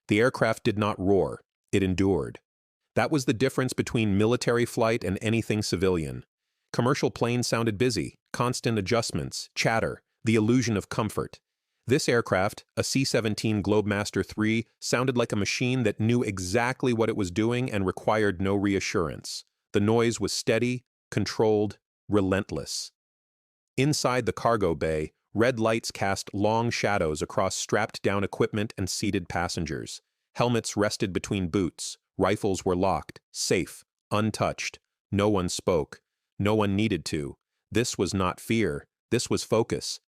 The aircraft did not roar. It endured. That was the difference between military flight and anything civilian. Commercial planes sounded busy, constant adjustments, chatter, the illusion of comfort. This aircraft, a C-17 Globemaster III, sounded like a machine that knew exactly what it was doing and required no reassurance. The noise was steady, controlled, relentless. Inside the cargo bay, red lights cast long shadows across strapped-down equipment and seated passengers. Helmets rested between boots. Rifles were locked, safe, untouched. No one spoke. No one needed to. This was not fear. This was focus.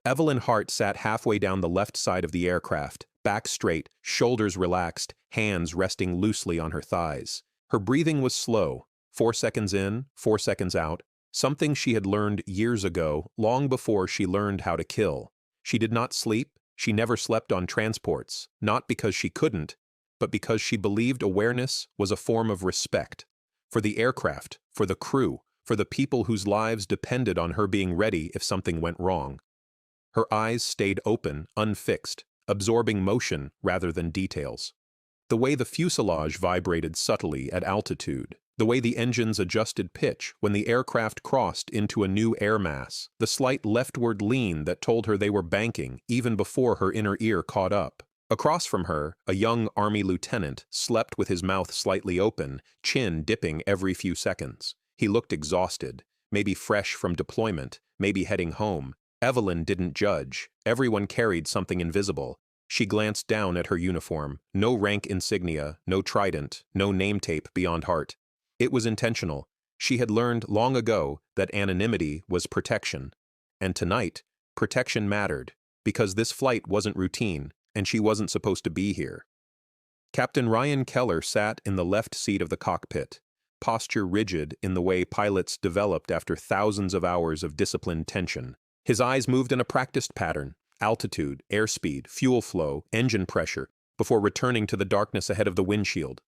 Evelyn Hart sat halfway down the left side of the aircraft, back straight, shoulders relaxed, hands resting loosely on her thighs. Her breathing was slow, 4 seconds in, 4 seconds out, something she had learned years ago, long before she learned how to kill. She did not sleep. She never slept on transports, not because she couldn't, but because she believed awareness was a form of respect. For the aircraft, for the crew, for the people whose lives depended on her being ready if something went wrong. Her eyes stayed open, unfixed, absorbing motion rather than details. The way the fuselage vibrated subtly at altitude, the way the engines adjusted pitch when the aircraft crossed into a new air mass, the slight leftward lean that told her they were banking even before her inner ear caught up. Across from her, a young Army lieutenant slept with his mouth slightly open, chin dipping every few seconds. He looked exhausted, maybe fresh from deployment, maybe heading home. Evelyn didn't judge. Everyone carried something invisible. She glanced down at her uniform. No rank insignia, no trident, no name tape beyond Hart. It was intentional. She had learned long ago that anonymity was protection. And tonight, protection mattered, because this flight wasn't routine, and she wasn't supposed to be here. Captain Ryan Keller sat in the left seat of the cockpit, posture rigid in the way pilots developed after thousands of hours of disciplined tension. His eyes moved in a practiced pattern, altitude, airspeed, fuel flow, engine pressure, before returning to the darkness ahead of the windshield.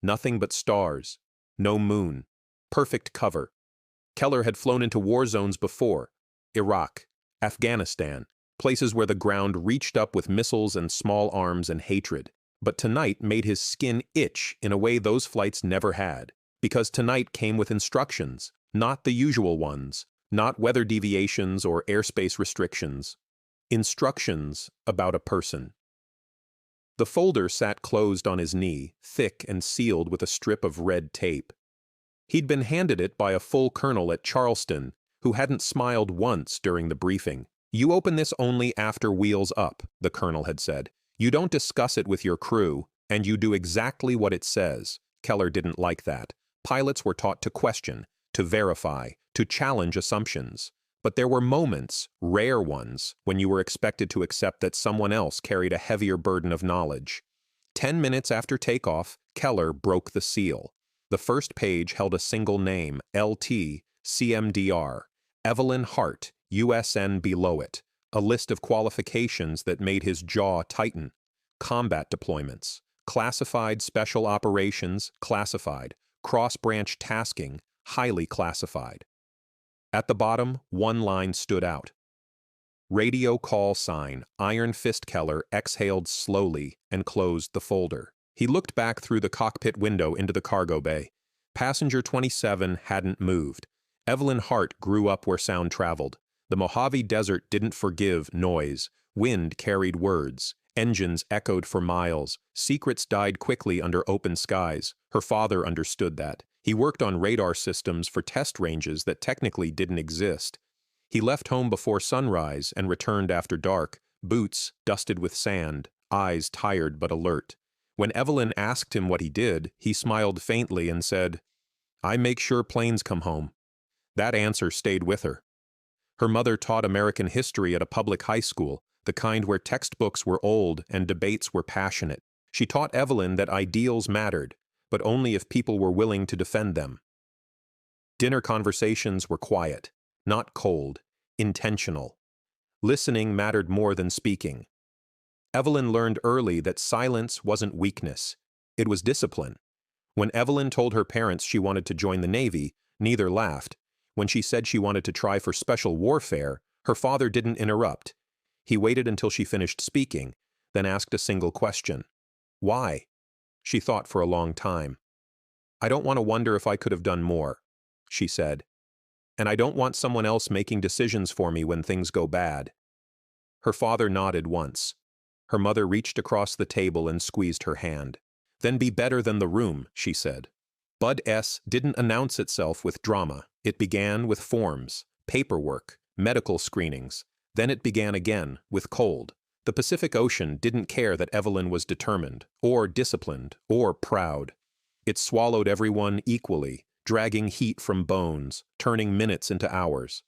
Nothing but stars. No moon. Perfect cover. Keller had flown into war zones before. Iraq, Afghanistan, places where the ground reached up with missiles and small arms and hatred. But tonight made his skin itch in a way those flights never had. Because tonight came with instructions, not the usual ones. Not weather deviations or airspace restrictions. Instructions about a person. The folder sat closed on his knee, thick and sealed with a strip of red tape. He'd been handed it by a full colonel at Charleston, who hadn't smiled once during the briefing. "You open this only after wheels up," the colonel had said. "You don't discuss it with your crew, and you do exactly what it says." Keller didn't like that. Pilots were taught to question, to verify, to challenge assumptions. But there were moments, rare ones, when you were expected to accept that someone else carried a heavier burden of knowledge. 10 minutes after takeoff, Keller broke the seal. The first page held a single name, LT, CMDR, Evelyn Hart, USN below it, a list of qualifications that made his jaw tighten. Combat deployments, classified special operations, classified, cross-branch tasking, highly classified. At the bottom, one line stood out. Radio call sign. Iron Fist Keller exhaled slowly and closed the folder. He looked back through the cockpit window into the cargo bay. Passenger 27 hadn't moved. Evelyn Hart grew up where sound traveled. The Mojave Desert didn't forgive noise. Wind carried words. Engines echoed for miles. Secrets died quickly under open skies. Her father understood that. He worked on radar systems for test ranges that technically didn't exist. He left home before sunrise and returned after dark, boots dusted with sand, eyes tired but alert. When Evelyn asked him what he did, he smiled faintly and said, "I make sure planes come home." That answer stayed with her. Her mother taught American history at a public high school, the kind where textbooks were old and debates were passionate. She taught Evelyn that ideals mattered, but only if people were willing to defend them. Dinner conversations were quiet, not cold, intentional. Listening mattered more than speaking. Evelyn learned early that silence wasn't weakness, it was discipline. When Evelyn told her parents she wanted to join the Navy, neither laughed. When she said she wanted to try for special warfare, her father didn't interrupt. He waited until she finished speaking, then asked a single question. Why? She thought for a long time. I don't want to wonder if I could have done more, she said. And I don't want someone else making decisions for me when things go bad. Her father nodded once. Her mother reached across the table and squeezed her hand. Then be better than the room, she said. Bud S. didn't announce itself with drama. It began with forms, paperwork, medical screenings. Then it began again, with cold. The Pacific Ocean didn't care that Evelyn was determined, or disciplined, or proud. It swallowed everyone equally, dragging heat from bones, turning minutes into hours.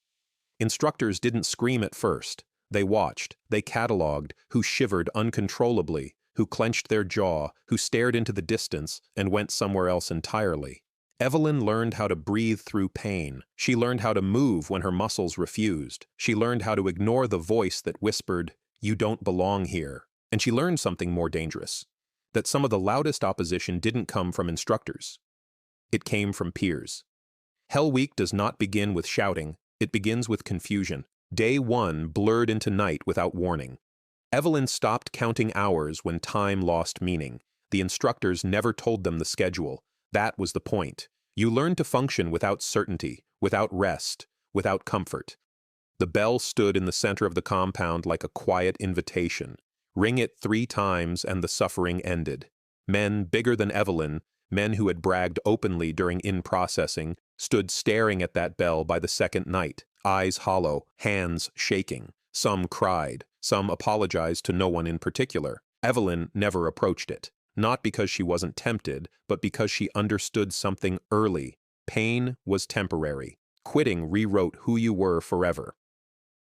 Instructors didn't scream at first. They watched, they cataloged, who shivered uncontrollably, who clenched their jaw, who stared into the distance and went somewhere else entirely. Evelyn learned how to breathe through pain. She learned how to move when her muscles refused. She learned how to ignore the voice that whispered, "You don't belong here." And she learned something more dangerous, that some of the loudest opposition didn't come from instructors. It came from peers. Hell Week does not begin with shouting. It begins with confusion. Day one blurred into night without warning. Evelyn stopped counting hours when time lost meaning. The instructors never told them the schedule. That was the point. You learn to function without certainty, without rest, without comfort. The bell stood in the center of the compound like a quiet invitation. Ring it 3 times and the suffering ended. Men bigger than Evelyn, men who had bragged openly during in-processing, stood staring at that bell by the second night, eyes hollow, hands shaking. Some cried, some apologized to no one in particular. Evelyn never approached it, not because she wasn't tempted, but because she understood something early. Pain was temporary. Quitting rewrote who you were forever.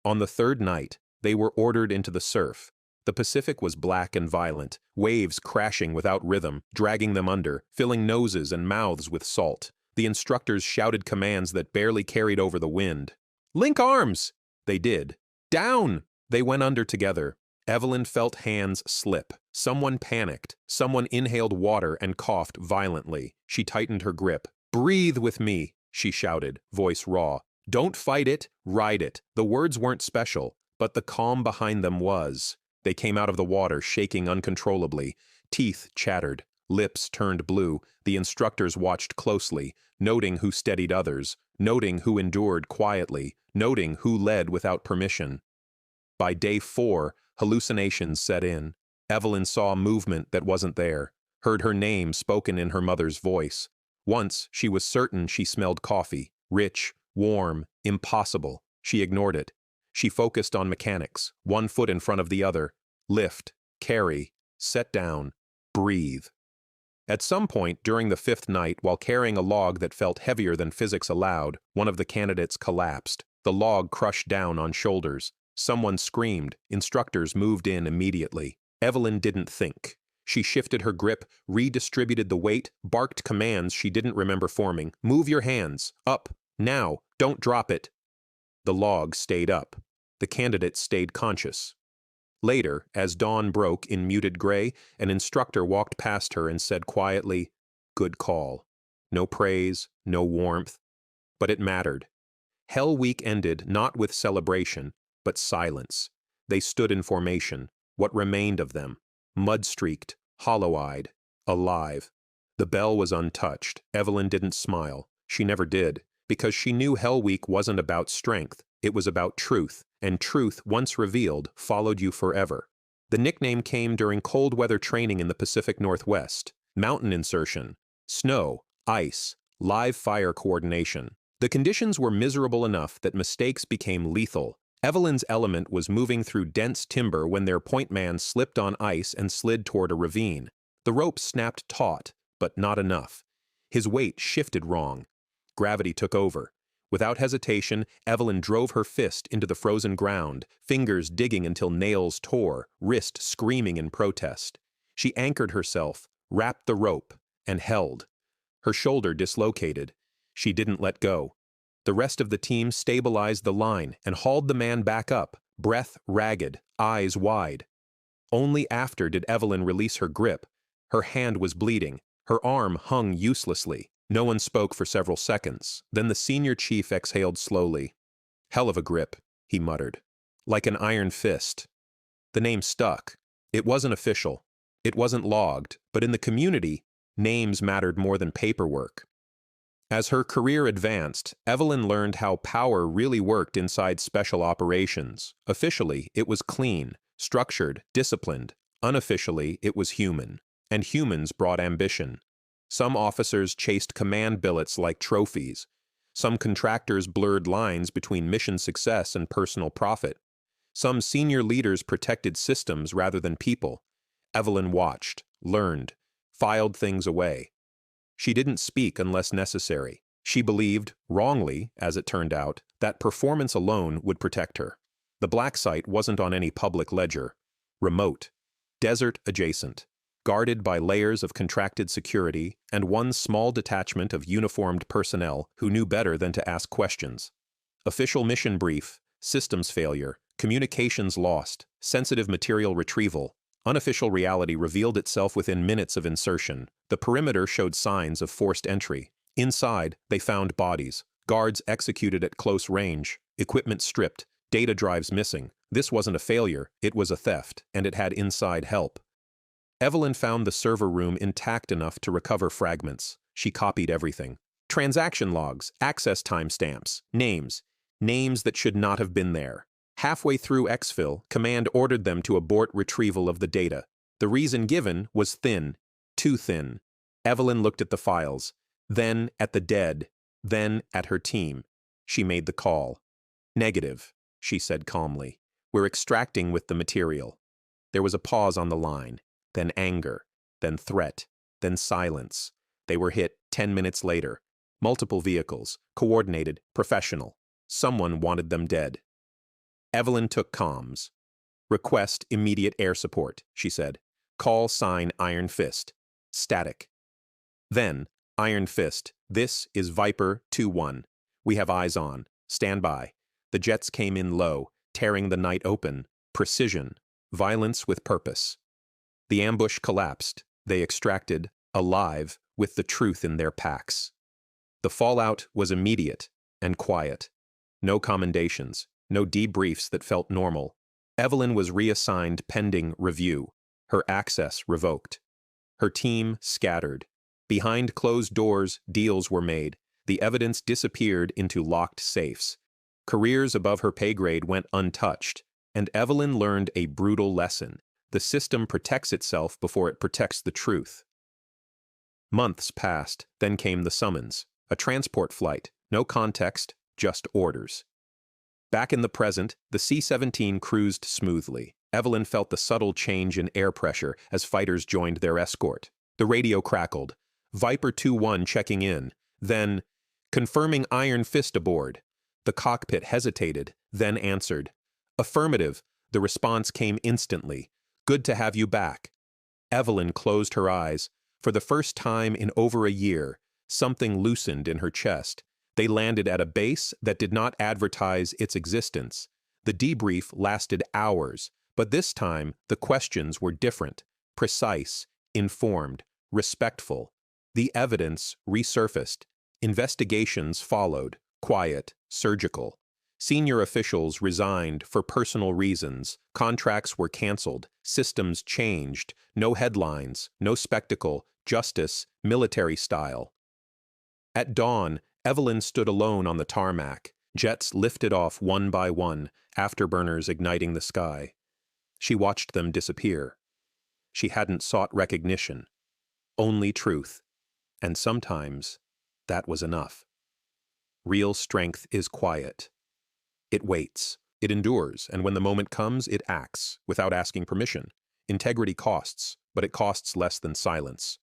On the 3rd night, they were ordered into the surf. The Pacific was black and violent, waves crashing without rhythm, dragging them under, filling noses and mouths with salt. The instructors shouted commands that barely carried over the wind. "Link arms!" They did. "Down!" They went under together. Evelyn felt hands slip. Someone panicked. Someone inhaled water and coughed violently. She tightened her grip. "Breathe with me," she shouted, voice raw. "Don't fight it, ride it." The words weren't special, but the calm behind them was. They came out of the water, shaking uncontrollably. Teeth chattered. Lips turned blue. The instructors watched closely, noting who steadied others, noting who endured quietly, noting who led without permission. By day 4, hallucinations set in. Evelyn saw movement that wasn't there, heard her name spoken in her mother's voice. Once, she was certain she smelled coffee, rich, warm, impossible. She ignored it. She focused on mechanics, 1 foot in front of the other. Lift, carry, set down, breathe. At some point during the 5th night, while carrying a log that felt heavier than physics allowed, one of the candidates collapsed. The log crushed down on shoulders. Someone screamed. Instructors moved in immediately. Evelyn didn't think. She shifted her grip, redistributed the weight, barked commands she didn't remember forming. "Move your hands. Up. Now. Don't drop it." The log stayed up. The candidate stayed conscious. Later, as dawn broke in muted gray, an instructor walked past her and said quietly, "Good call." No praise, no warmth. But it mattered. Hell Week ended not with celebration, but silence. They stood in formation, what remained of them, mud-streaked, hollow-eyed, alive. The bell was untouched. Evelyn didn't smile. She never did, because she knew Hell Week wasn't about strength. It was about truth, and truth, once revealed, followed you forever. The nickname came during cold weather training in the Pacific Northwest. Mountain insertion, snow, ice, live fire coordination. The conditions were miserable enough that mistakes became lethal. Evelyn's element was moving through dense timber when their point man slipped on ice and slid toward a ravine. The rope snapped taut, but not enough. His weight shifted wrong. Gravity took over. Without hesitation, Evelyn drove her fist into the frozen ground, fingers digging until nails tore, wrist screaming in protest. She anchored herself, wrapped the rope, and held. Her shoulder dislocated. She didn't let go. The rest of the team stabilized the line and hauled the man back up, breath ragged, eyes wide. Only after did Evelyn release her grip. Her hand was bleeding. Her arm hung uselessly. No one spoke for several seconds. Then the senior chief exhaled slowly. "Hell of a grip," he muttered. "Like an iron fist." The name stuck. It wasn't official. It wasn't logged, but in the community, names mattered more than paperwork. As her career advanced, Evelyn learned how power really worked inside special operations. Officially, it was clean, structured, disciplined. Unofficially, it was human. And humans brought ambition. Some officers chased command billets like trophies. Some contractors blurred lines between mission success and personal profit. Some senior leaders protected systems rather than people. Evelyn watched, learned, filed things away. She didn't speak unless necessary. She believed, wrongly, as it turned out, that performance alone would protect her. The black site wasn't on any public ledger. Remote, desert adjacent, guarded by layers of contracted security and one small detachment of uniformed personnel who knew better than to ask questions. Official mission brief, systems failure, communications lost, sensitive material retrieval. Unofficial reality revealed itself within minutes of insertion. The perimeter showed signs of forced entry. Inside, they found bodies, guards executed at close range, equipment stripped, data drives missing. This wasn't a failure, it was a theft, and it had inside help. Evelyn found the server room intact enough to recover fragments. She copied everything. Transaction logs, access timestamps, names that should not have been there. Halfway through exfil, Command ordered them to abort retrieval of the data. The reason given was thin, too thin. Evelyn looked at the files, then at the dead, then at her team. She made the call. Negative, she said calmly. We're extracting with the material. There was a pause on the line, then anger, then threat, then silence. They were hit 10 minutes later. Multiple vehicles, coordinated, professional. Someone wanted them dead. Evelyn took comms. Request immediate air support, she said. Call sign Iron Fist. Static. Then, Iron Fist, this is Viper 2-1. We have eyes on. Stand by. The jets came in low, tearing the night open. Precision. Violence with purpose. The ambush collapsed. They extracted, alive, with the truth in their packs. The fallout was immediate and quiet. No commendations. No debriefs that felt normal. Evelyn was reassigned pending review. Her access revoked. Her team scattered. Behind closed doors, deals were made. The evidence disappeared into locked safes. Careers above her pay grade went untouched. And Evelyn learned a brutal lesson. The system protects itself before it protects the truth. Months passed, then came the summons. A transport flight. No context, just orders. Back in the present, the C-17 cruised smoothly. Evelyn felt the subtle change in air pressure as fighters joined their escort. The radio crackled. Viper 2-1 checking in. Then, confirming Iron Fist aboard. The cockpit hesitated, then answered. Affirmative. The response came instantly. Good to have you back. Evelyn closed her eyes. For the first time in over a year, something loosened in her chest. They landed at a base that did not advertise its existence. The debrief lasted hours, but this time the questions were different, precise, informed, respectful. The evidence resurfaced. Investigations followed, quiet, surgical. Senior officials resigned for personal reasons. Contracts were canceled. Systems changed. No headlines, no spectacle, justice, military style. At dawn, Evelyn stood alone on the tarmac. Jets lifted off one by one, afterburners igniting the sky. She watched them disappear. She hadn't sought recognition, only truth. And sometimes, that was enough. Real strength is quiet. It waits, it endures, and when the moment comes, it acts, without asking permission. Integrity costs, but it costs less than silence.